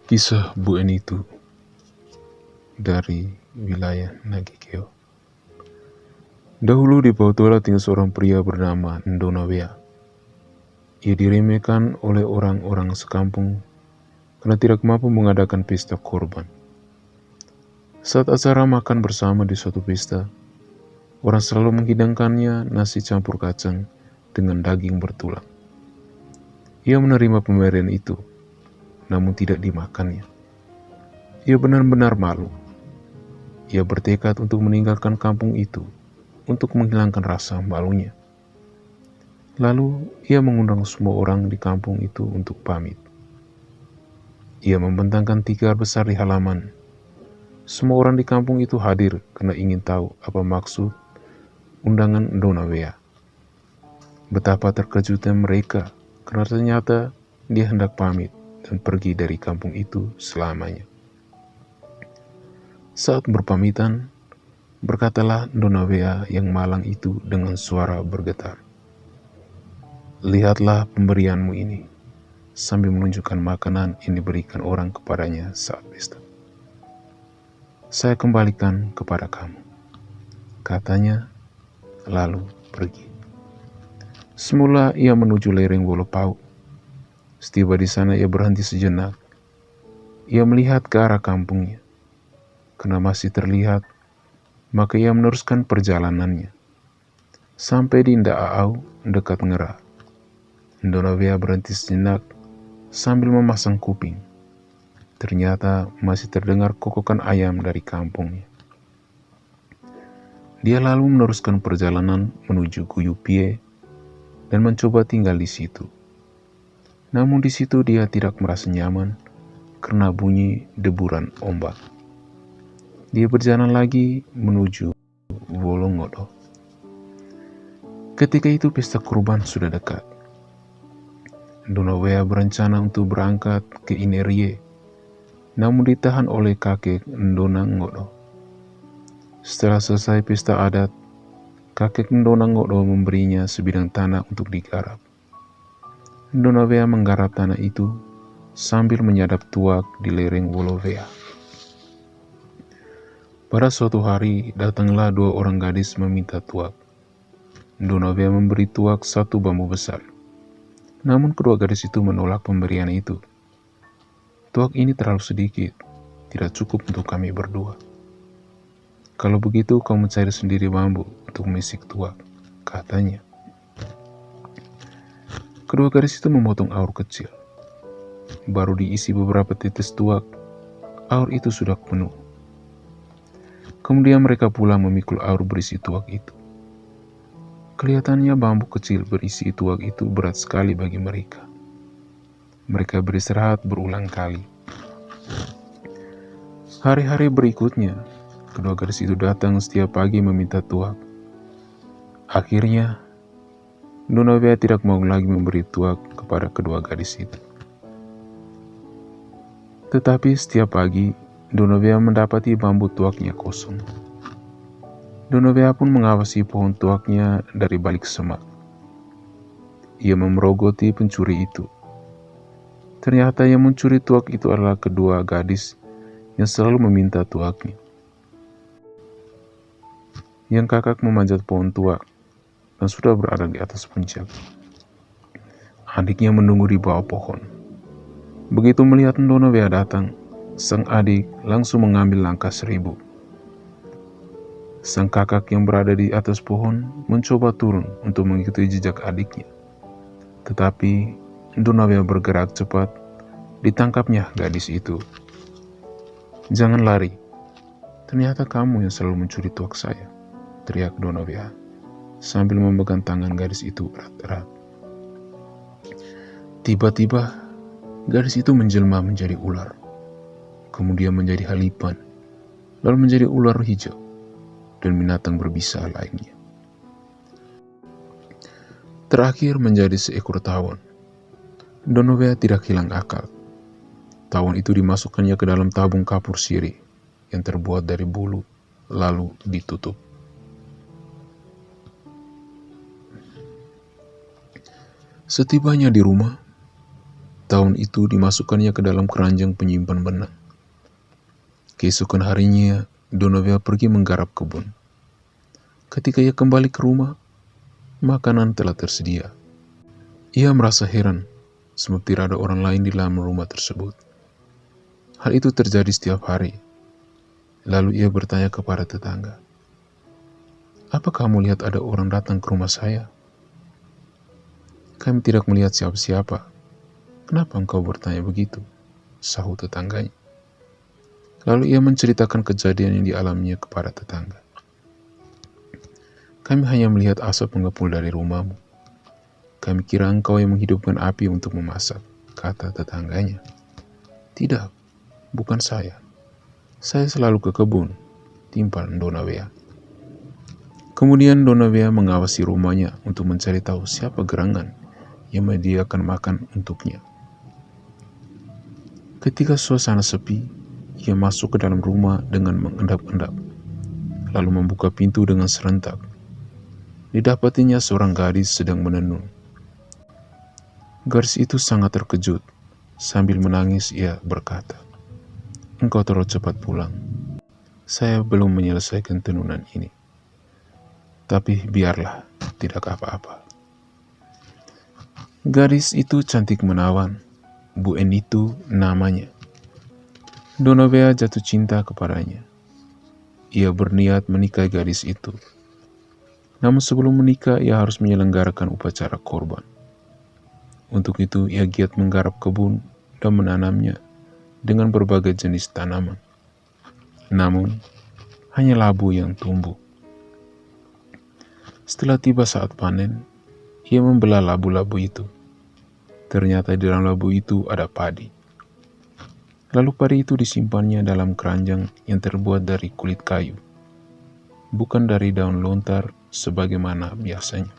Kisah Bu Enitu dari wilayah Nagikeo. Dahulu di Pautola tinggal seorang pria bernama Ndonawea. Ia diremehkan oleh orang-orang sekampung karena tidak mampu mengadakan pesta korban. Saat acara makan bersama di suatu pesta, orang selalu menghidangkannya nasi campur kacang dengan daging bertulang. Ia menerima pemberian itu, namun tidak dimakannya. Ia benar-benar malu. Ia bertekad untuk meninggalkan kampung itu untuk menghilangkan rasa malunya. Lalu ia mengundang semua orang di kampung itu untuk pamit. Ia membentangkan tikar besar di halaman. Semua orang di kampung itu hadir karena ingin tahu apa maksud undangan Ndonawea. Betapa terkejutnya mereka karena ternyata dia hendak pamit dan pergi dari kampung itu selamanya. Saat berpamitan, berkatalah Ndonawea yang malang itu dengan suara bergetar. Lihatlah pemberianmu ini, sambil menunjukkan makanan yang diberikan orang kepadanya saat pesta. Saya kembalikan kepada kamu, katanya, lalu pergi. Semula ia menuju lereng Wolopau. Setiba di sana ia berhenti sejenak. Ia melihat ke arah kampungnya. Karena masih terlihat, maka ia meneruskan perjalanannya. Sampai di Nda'au dekat Ngera. Ndonawea berhenti sejenak sambil memasang kuping. Ternyata masih terdengar kokokan ayam dari kampungnya. Dia lalu meneruskan perjalanan menuju Guyupie dan mencoba tinggal di situ. Namun di situ dia tidak merasa nyaman karena bunyi deburan ombak. Dia berjalan lagi menuju Wolongodo. Ketika itu pesta kurban sudah dekat. Ndonawea berencana untuk berangkat ke Inerie, namun ditahan oleh kakek Ndonangodo. Setelah selesai pesta adat, kakek Ndonangodo memberinya sebidang tanah untuk digarap. Ndonawea menggarap tanah itu sambil menyadap tuak di lereng Wolowea. Pada suatu hari, datanglah dua orang gadis meminta tuak. Ndonawea memberi tuak satu bambu besar. Namun kedua gadis itu menolak pemberian itu. Tuak ini terlalu sedikit, tidak cukup untuk kami berdua. Kalau begitu kamu cari sendiri bambu untuk mesik tuak, katanya. Kedua gadis itu memotong aur kecil. Baru diisi beberapa tetes tuak, aur itu sudah penuh. Kemudian mereka pulang memikul aur berisi tuak itu. Kelihatannya bambu kecil berisi tuak itu berat sekali bagi mereka. Mereka beristirahat berulang kali. Hari-hari berikutnya, kedua gadis itu datang setiap pagi meminta tuak. Akhirnya, Ndonawea tidak mau lagi memberi tuak kepada kedua gadis itu. Tetapi setiap pagi, Ndonawea mendapati bambu tuaknya kosong. Ndonawea pun mengawasi pohon tuaknya dari balik semak. Ia memerogoti pencuri itu. Ternyata yang mencuri tuak itu adalah kedua gadis yang selalu meminta tuaknya. Yang kakak memanjat pohon tuak dan sudah berada di atas puncak. Adiknya menunggu di bawah pohon. Begitu melihat Ndonawea datang, sang adik langsung mengambil langkah 1000. Sang kakak yang berada di atas pohon mencoba turun untuk mengikuti jejak adiknya. Tetapi Ndonawea bergerak cepat, ditangkapnya gadis itu. Jangan lari, ternyata kamu yang selalu mencuri tuak saya, teriak Ndonawea sambil memegang tangan gadis itu erat-erat. Tiba-tiba, gadis itu menjelma menjadi ular, kemudian menjadi halipan, lalu menjadi ular hijau, dan binatang berbisa lainnya. Terakhir menjadi seekor tawon. Ndonawea tidak hilang akal. Tawon itu dimasukkannya ke dalam tabung kapur sirih yang terbuat dari bulu, lalu ditutup. Setibanya di rumah, Tahun itu dimasukkannya ke dalam keranjang penyimpan benang. Keesokan harinya, Donovia pergi menggarap kebun. Ketika ia kembali ke rumah, makanan telah tersedia. Ia merasa heran, sebab tidak ada orang lain di dalam rumah tersebut. Hal itu terjadi setiap hari. Lalu ia bertanya kepada tetangga, "Apa kamu lihat ada orang datang ke rumah saya?" "Kami tidak melihat siapa-siapa." "Kenapa engkau bertanya begitu?" sahut tetangganya. Lalu ia menceritakan kejadian yang dialaminya kepada tetangga. "Kami hanya melihat asap mengepul dari rumahmu. Kami kira engkau yang menghidupkan api untuk memasak," kata tetangganya. "Tidak, bukan saya. Saya selalu ke kebun," timpal Donovia. Kemudian Donovia mengawasi rumahnya untuk mencari tahu siapa gerangan yang menyediakan makan untuknya. Ketika suasana sepi, ia masuk ke dalam rumah dengan mengendap-endap, lalu membuka pintu dengan serentak. Didapatinya seorang gadis sedang menenun. Gadis itu sangat terkejut. Sambil menangis ia berkata, "Engkau terlalu cepat pulang. Saya belum menyelesaikan tenunan ini. Tapi biarlah, tidak apa-apa." Gadis itu cantik menawan. Bu Enitu namanya. Donovia jatuh cinta kepadanya. Ia berniat menikahi gadis itu. Namun sebelum menikah, ia harus menyelenggarakan upacara korban. Untuk itu, ia giat menggarap kebun dan menanamnya dengan berbagai jenis tanaman. Namun, hanya labu yang tumbuh. Setelah tiba saat panen, ia membelah labu-labu itu. Ternyata di dalam labu itu ada padi. Lalu padi itu disimpannya dalam keranjang yang terbuat dari kulit kayu, bukan dari daun lontar sebagaimana biasanya.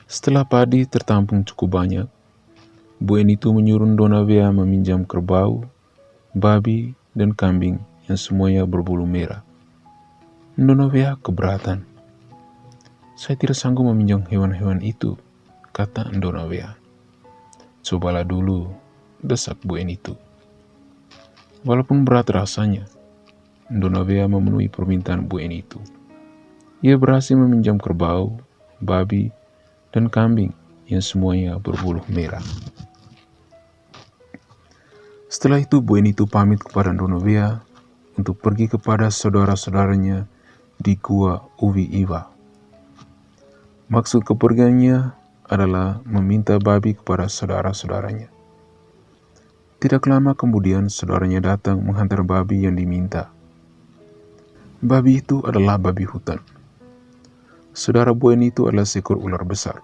Setelah padi tertampung cukup banyak, Bu Enitu menyuruh Donovia meminjam kerbau, babi, dan kambing yang semuanya berbulu merah. Donovia keberatan. "Saya tidak sanggup meminjam hewan-hewan itu," kata Donovia. "Cobalah dulu," desak Bu Enitu. Walaupun berat rasanya, Donovia memenuhi permintaan Bu Enitu. Ia berhasil meminjam kerbau, babi, dan kambing yang semuanya berbulu merah. Setelah itu Bu Enitu pamit kepada Donovia untuk pergi kepada saudara-saudaranya di Gua Uwi Iwa. Maksud kepergiannya adalah meminta babi kepada saudara-saudaranya. Tidak lama kemudian saudaranya datang menghantar babi yang diminta. Babi itu adalah babi hutan. Saudara Bu Enitu adalah seekor ular besar.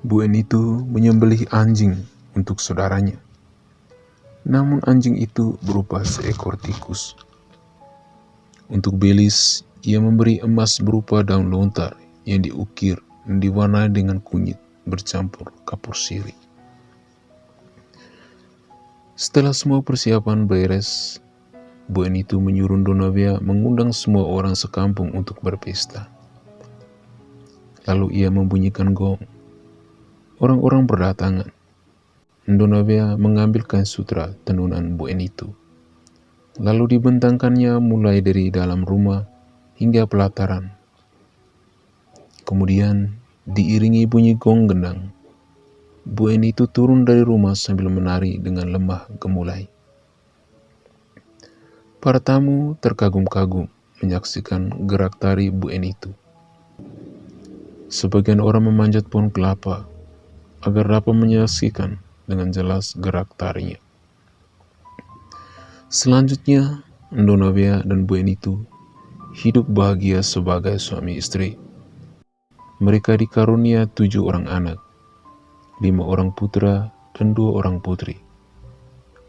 Bu Enitu menyembelih anjing untuk saudaranya. Namun anjing itu berupa seekor tikus. Untuk belis, ia memberi emas berupa daun lontar yang diukir dan diwarnai dengan kunyit bercampur kapur sirih. Setelah semua persiapan beres, Bu Enitu menyuruh Donovia mengundang semua orang sekampung untuk berpesta. Lalu ia membunyikan gong. Orang-orang berdatangan. Donovia mengambil kain sutra tenunan Bu Enitu. Lalu dibentangkannya mulai dari dalam rumah hingga pelataran. Kemudian diiringi bunyi gong gendang, Bu Enitu turun dari rumah sambil menari dengan lemah gemulai. Para tamu terkagum-kagum menyaksikan gerak tari Bu Enitu. Sebagian orang memanjat pohon kelapa agar dapat menyaksikan dengan jelas gerak tarinya. Selanjutnya, Donovia dan Bu Enitu hidup bahagia sebagai suami istri. Mereka dikarunia 7 orang anak, 5 orang putra dan 2 orang putri.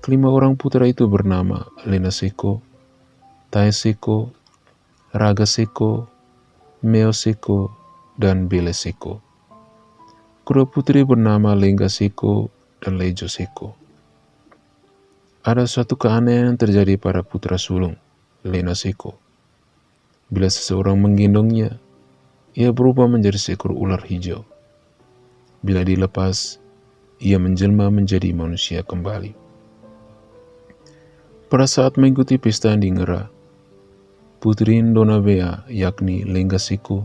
Kelima orang putra itu bernama Lena Seko, Tae Seko, Raga Seko, Meo Seko, dan Bele Seko. Kedua putri bernama Lengga Seko dan Lejo Seko. Ada suatu keanehan yang terjadi pada putra sulung, Lena Seko. Bila seseorang menggendongnya, ia berubah menjadi seekor ular hijau. Bila dilepas, ia menjelma menjadi manusia kembali. Pada saat mengikuti pesta di Ngera, Putri Ndonabea yakni Lenggasiko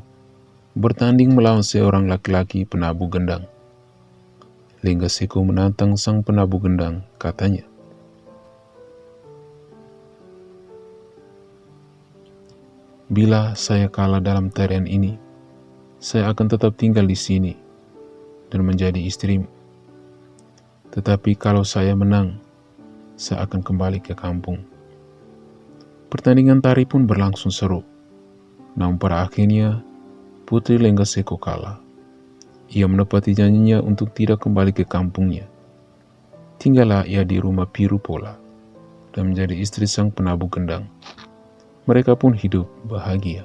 bertanding melawan seorang laki-laki penabuh gendang. Lenggasiko menantang sang penabuh gendang, katanya, "Bila saya kalah dalam tarian ini, saya akan tetap tinggal di sini dan menjadi istrimu. Tetapi kalau saya menang, saya akan kembali ke kampung." Pertandingan tari pun berlangsung seru. Namun pada akhirnya, Putri Lenggasiko kalah. Ia menepati janjinya untuk tidak kembali ke kampungnya. Tinggallah ia di rumah Piru Pola dan menjadi istri sang penabuh gendang. Mereka pun hidup bahagia.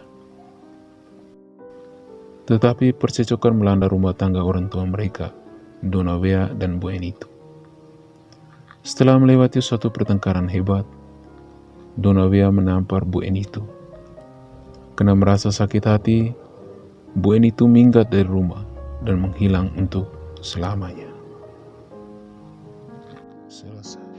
Tetapi percecokan melanda rumah tangga orang tua mereka, Ndonabea dan Bu Enitu. Setelah melewati suatu pertengkaran hebat, Ndonabea menampar Bu Enitu. Karena merasa sakit hati, Bu Enitu minggat dari rumah dan menghilang untuk selamanya. Selesai.